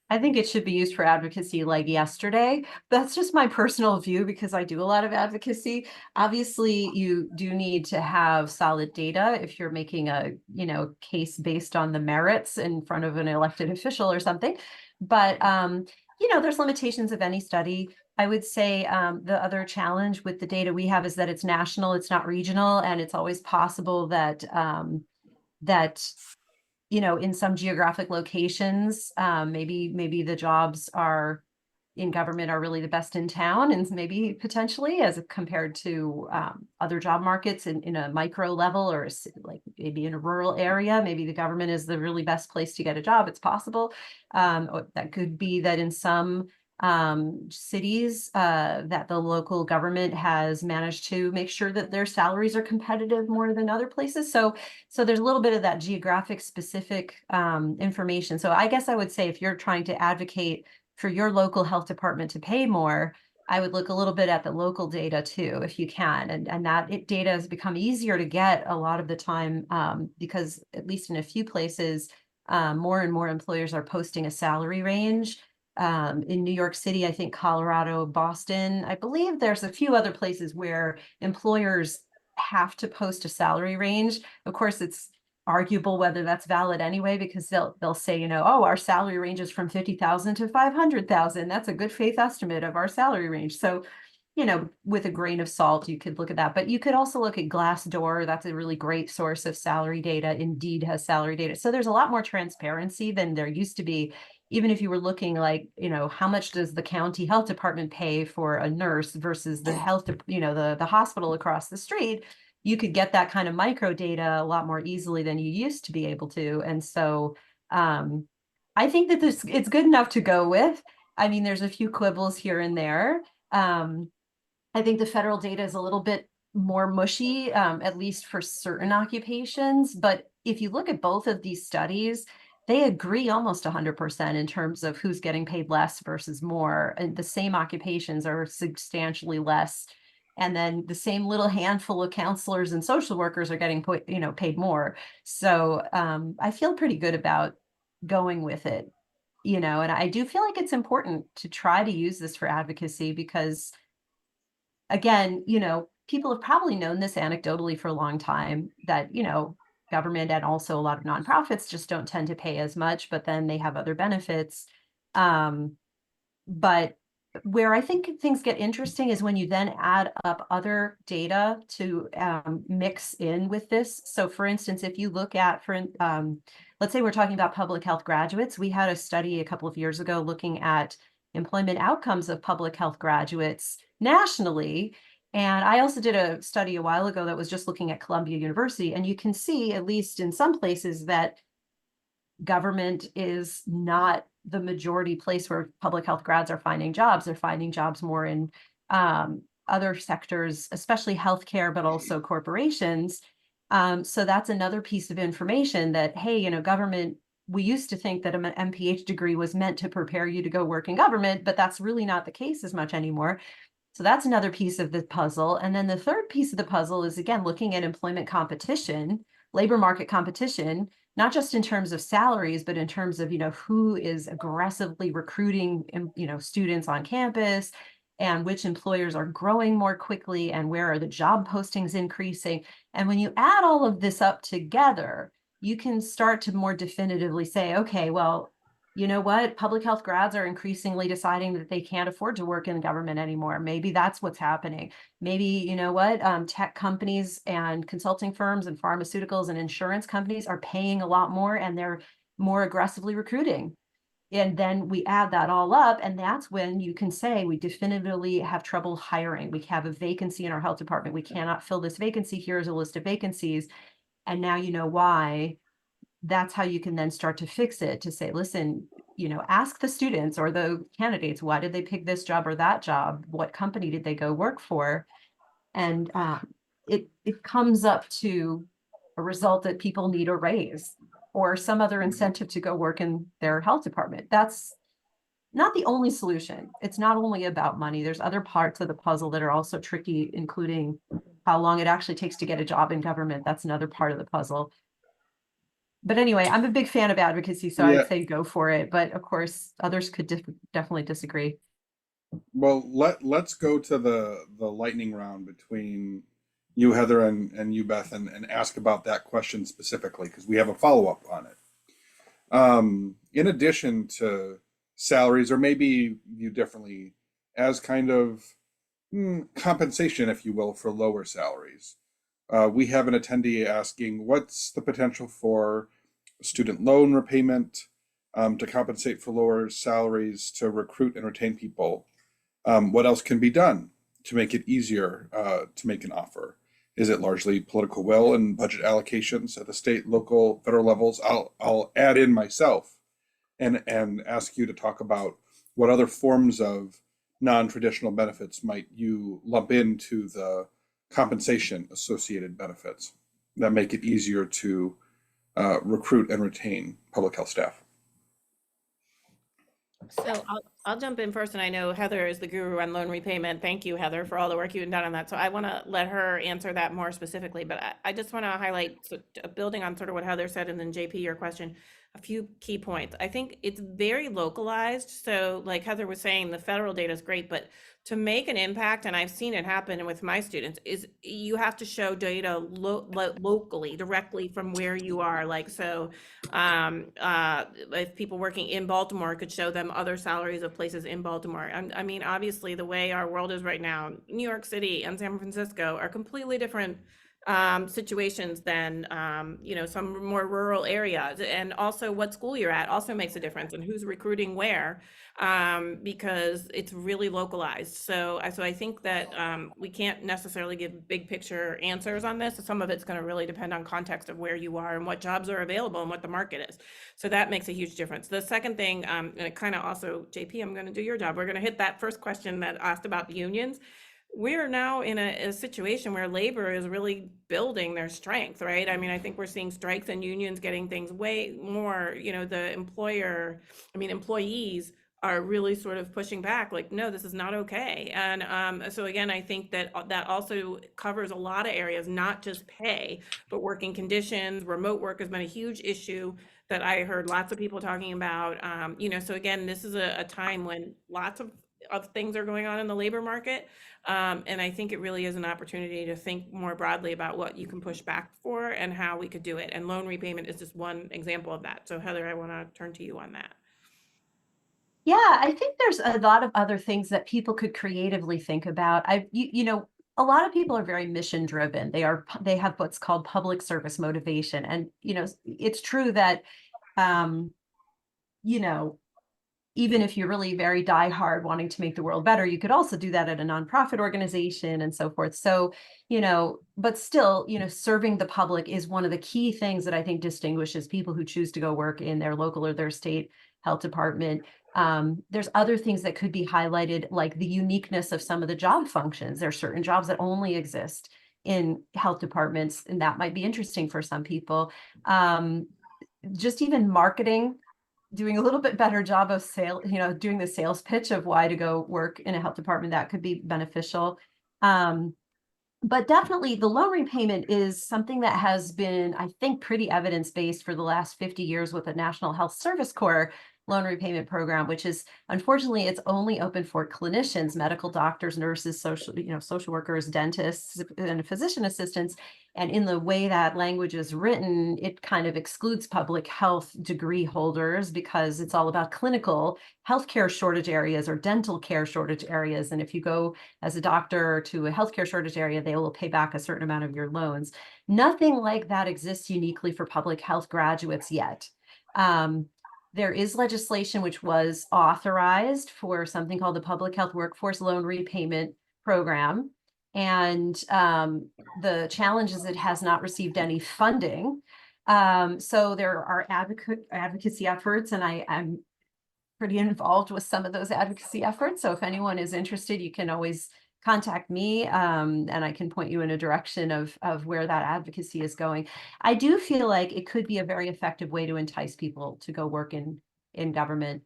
I think it should be used for advocacy like yesterday. That's just my personal view, because I do a lot of advocacy. Obviously, you do need to have solid data if you're making a, you know, case based on the merits in front of an elected official or something. But you know, there's limitations of any study. I would say the other challenge with the data we have is that it's national, it's not regional, and it's always possible that that you know, in some geographic locations, maybe the jobs are in government are really the best in town, and maybe potentially as compared to other job markets in a micro level, or like maybe in a rural area, maybe the government is the really best place to get a job. It's possible. Or that could be that in some cities that the local government has managed to make sure that their salaries are competitive more than other places. So there's a little bit of that geographic specific information. So I guess I would say if you're trying to advocate for your local health department to pay more, I would look a little bit at the local data too, if you can. And that data has become easier to get a lot of the time because at least in a few places, more and more employers are posting a salary range. In New York City, I think Colorado, Boston, I believe there's a few other places where employers have to post a salary range. Of course, it's arguable whether that's valid anyway, because they'll say, you know, oh, our salary range is from 50,000 to 500,000. That's a good faith estimate of our salary range. So with a grain of salt, you could look at that. But you could also look at Glassdoor. That's a really great source of salary data. Indeed has salary data. So there's a lot more transparency than there used to be. Even if you were looking like, how much does the county health department pay for a nurse versus the the hospital across the street, you could get that kind of micro data a lot more easily than you used to be able to. And so I think that it's good enough to go with. I mean, there's a few quibbles here and there. I think the federal data is a little bit more mushy, at least for certain occupations. But if you look at both of these studies, they agree almost 100% in terms of who's getting paid less versus more. And the same occupations are substantially less. And then the same little handful of counselors and social workers are getting paid more. So I feel pretty good about going with it. And I do feel like it's important to try to use this for advocacy because, again, people have probably known this anecdotally for a long time that, government and also a lot of nonprofits just don't tend to pay as much, but then they have other benefits. But where I think things get interesting is when you then add up other data to mix in with this. So for instance, if you look at, let's say we're talking about public health graduates, we had a study a couple of years ago looking at employment outcomes of public health graduates nationally. And I also did a study a while ago that was just looking at Columbia University. And you can see, at least in some places, that government is not the majority place where public health grads are finding jobs. They're finding jobs more in other sectors, especially healthcare, but also corporations. So that's another piece of information that, hey, government, we used to think that an MPH degree was meant to prepare you to go work in government, but that's really not the case as much anymore. So that's another piece of the puzzle. And then the third piece of the puzzle is, again, looking at employment competition, labor market competition, not just in terms of salaries, but in terms of, who is aggressively recruiting, students on campus and which employers are growing more quickly and where are the job postings increasing. And when you add all of this up together, you can start to more definitively say, okay, well, you know what? Public health grads are increasingly deciding that they can't afford to work in government anymore. Maybe that's what's happening. Maybe, tech companies and consulting firms and pharmaceuticals and insurance companies are paying a lot more and they're more aggressively recruiting. And then we add that all up, and that's when you can say we definitively have trouble hiring. We have a vacancy in our health department. We cannot fill this vacancy. Here's a list of vacancies. And now you know why. That's how you can then start to fix it, to say, listen, ask the students or the candidates, why did they pick this job or that job? What company did they go work for? And it comes up to a result that people need a raise or some other incentive to go work in their health department. That's not the only solution. It's not only about money. There's other parts of the puzzle that are also tricky, including how long it actually takes to get a job in government. That's another part of the puzzle. But anyway, I'm a big fan of advocacy, so Yeah. I'd say go for it. But of course, others could definitely disagree. Well, let's go to the lightning round between you, Heather, and you, Beth, and ask about that question specifically because we have a follow-up on it. In addition to salaries, or maybe viewed differently as kind of compensation, if you will, for lower salaries. We have an attendee asking, what's the potential for student loan repayment to compensate for lower salaries to recruit and retain people? What else can be done to make it easier to make an offer? Is it largely political will and budget allocations at the state, local, federal levels? I'll add in myself and ask you to talk about what other forms of non-traditional benefits might you lump into the compensation associated benefits that make it easier to recruit and retain public health staff. So I'll jump in first, and I know Heather is the guru on loan repayment. Thank you, Heather, for all the work you've done on that. So I want to let her answer that more specifically, but I just want to highlight, so building on sort of what Heather said, and then JP, your question, a few key points. I think it's very localized. So like Heather was saying, the federal data is great, but to make an impact, and I've seen it happen with my students, is you have to show data locally, directly from where you are. Like, so if people working in Baltimore could show them other salaries of places in Baltimore. I mean, obviously, the way our world is right now, New York City and San Francisco are completely different situations than some more rural areas, and also what school you're at also makes a difference, and who's recruiting where, because it's really localized. So I think that we can't necessarily give big picture answers on this. Some of it's going to really depend on context of where you are and what jobs are available and what the market is. So that makes a huge difference. The second thing, and it kind of also, JP, I'm going to do your job. We're going to hit that first question that asked about the unions. We're now in a situation where labor is really building their strength, right? I mean, I think we're seeing strikes and unions getting things way more, the employees are really sort of pushing back, like, no, this is not okay. And so again, I think that also covers a lot of areas, not just pay, but working conditions. Remote work has been a huge issue that I heard lots of people talking about. So again, this is a time when lots of things are going on in the labor market. And I think it really is an opportunity to think more broadly about what you can push back for and how we could do it. And loan repayment is just one example of that. So Heather, I want to turn to you on that. Yeah, I think there's a lot of other things that people could creatively think about. A lot of people are very mission driven. They have what's called public service motivation. And, it's true that, even if you're really very diehard wanting to make the world better, you could also do that at a nonprofit organization and so forth. So, but still, serving the public is one of the key things that I think distinguishes people who choose to go work in their local or their state health department. There's other things that could be highlighted, like the uniqueness of some of the job functions. There are certain jobs that only exist in health departments, and that might be interesting for some people. Just even marketing, doing a little bit better job of doing the sales pitch of why to go work in a health department, that could be beneficial. But definitely the loan repayment is something that has been, I think, pretty evidence-based for the last 50 years with the National Health Service Corps loan repayment program, which is, unfortunately, it's only open for clinicians, medical doctors, nurses, social workers, dentists, and physician assistants. And in the way that language is written, it kind of excludes public health degree holders because it's all about clinical healthcare shortage areas or dental care shortage areas. And if you go as a doctor to a healthcare shortage area, they will pay back a certain amount of your loans. Nothing like that exists uniquely for public health graduates yet. There is legislation which was authorized for something called the Public Health Workforce Loan Repayment Program. And the challenge is it has not received any funding. So there are advocacy efforts, and I'm pretty involved with some of those advocacy efforts. So if anyone is interested, you can always contact me, and I can point you in a direction of where that advocacy is going. I do feel like it could be a very effective way to entice people to go work in government.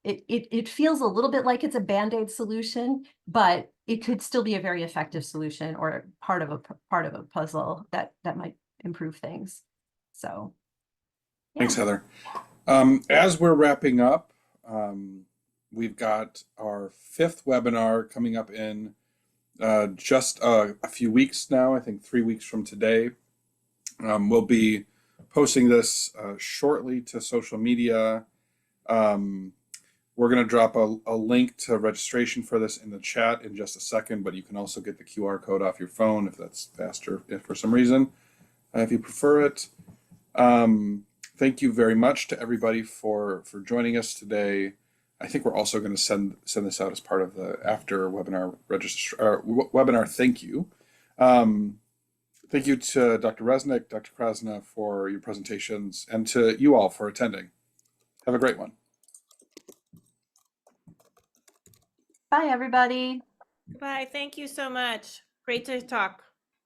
It feels a little bit like it's a Band-Aid solution, but it could still be a very effective solution or part of a puzzle that might improve things. So yeah. Thanks, Heather. As we're wrapping up, we've got our 5th webinar coming up in just a few weeks now, I think 3 weeks from today. We'll be posting this shortly to social media. We're going to drop a link to registration for this in the chat in just a second, but you can also get the QR code off your phone if that's faster, if for some reason, if you prefer it. Thank you very much to everybody for joining us today. I think we're also going to send this out as part of the after webinar webinar. Thank you. Thank you to Dr. Resnick, Dr. Krasna for your presentations, and to you all for attending. Have a great one. Bye, everybody. Bye. Thank you so much. Great to talk.